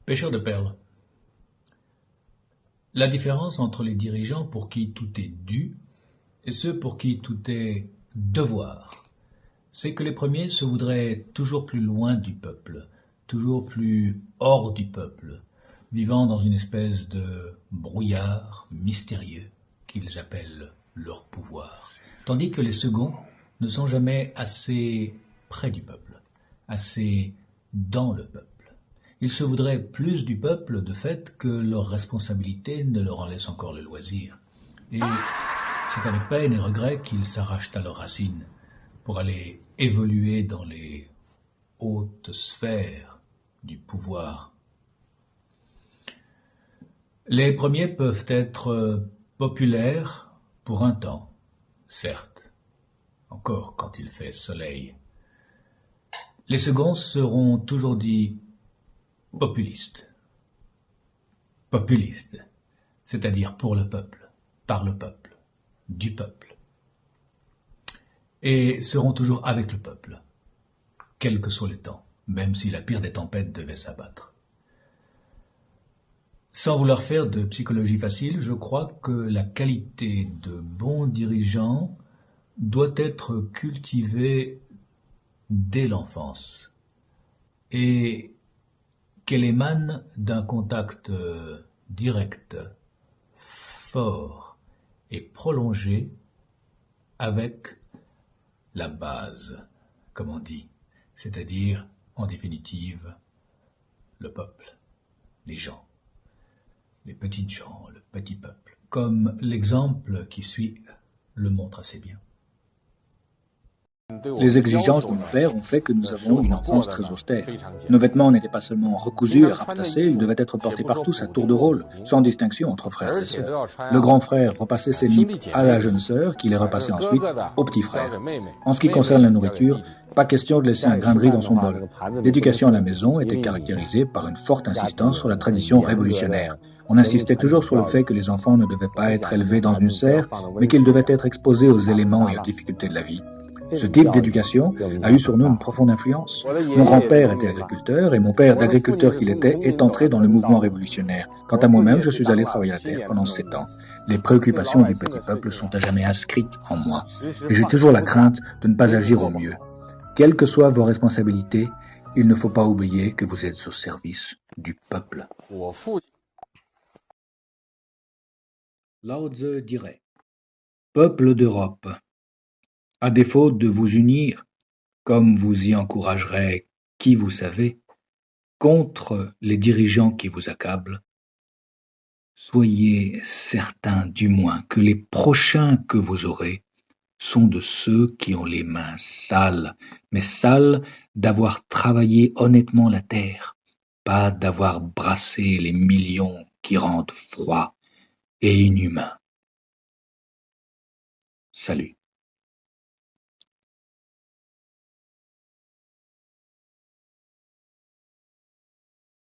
Pêcheur de perles. La différence entre les dirigeants pour qui tout est dû et ceux pour qui tout est devoir, c'est que les premiers se voudraient toujours plus loin du peuple, toujours plus hors du peuple, vivant dans une espèce de brouillard mystérieux qu'ils appellent leur pouvoir, tandis que les seconds ne sont jamais assez près du peuple, assez dans le peuple. Ils se voudraient plus du peuple de fait que leur responsabilité ne leur en laisse encore le loisir. Et c'est avec peine et regret qu'ils s'arrachent à leurs racines pour aller évoluer dans les hautes sphères du pouvoir. Les premiers peuvent être populaires pour un temps, certes, encore quand il fait soleil. Les seconds seront toujours dits populistes. Populistes, c'est-à-dire pour le peuple, par le peuple, du peuple. Et seront toujours avec le peuple, quel que soit le temps, même si la pire des tempêtes devait s'abattre. Sans vouloir faire de psychologie facile, je crois que la qualité de bon dirigeant doit être cultivée dès l'enfance et qu'elle émane d'un contact direct, fort et prolongé avec la base, comme on dit, c'est-à-dire, en définitive, le peuple, les gens, les petites gens, le petit peuple, comme l'exemple qui suit le montre assez bien. Les exigences de mon père ont fait que nous avons une enfance très austère. Nos vêtements n'étaient pas seulement recousus et ratassés, ils devaient être portés par tous à tour de rôle, sans distinction entre frères et sœurs. Le grand frère repassait ses nippes à la jeune sœur, qui les repassait ensuite au petit frère. En ce qui concerne la nourriture, pas question de laisser un grain de riz dans son bol. L'éducation à la maison était caractérisée par une forte insistance sur la tradition révolutionnaire. On insistait toujours sur le fait que les enfants ne devaient pas être élevés dans une serre, mais qu'ils devaient être exposés aux éléments et aux difficultés de la vie. Ce type d'éducation a eu sur nous une profonde influence. Mon grand-père était agriculteur et mon père, d'agriculteur qu'il était, est entré dans le mouvement révolutionnaire. Quant à moi-même, je suis allé travailler la terre pendant 7 ans. Les préoccupations du petit peuple sont à jamais inscrites en moi. Et j'ai toujours la crainte de ne pas agir au mieux. Quelles que soient vos responsabilités, il ne faut pas oublier que vous êtes au service du peuple. Lao Tzu dirait : Peuple d'Europe, à défaut de vous unir, comme vous y encouragerez qui vous savez, contre les dirigeants qui vous accablent, soyez certains du moins que les prochains que vous aurez sont de ceux qui ont les mains sales, mais sales d'avoir travaillé honnêtement la terre, pas d'avoir brassé les millions qui rendent froid et inhumain. Salut.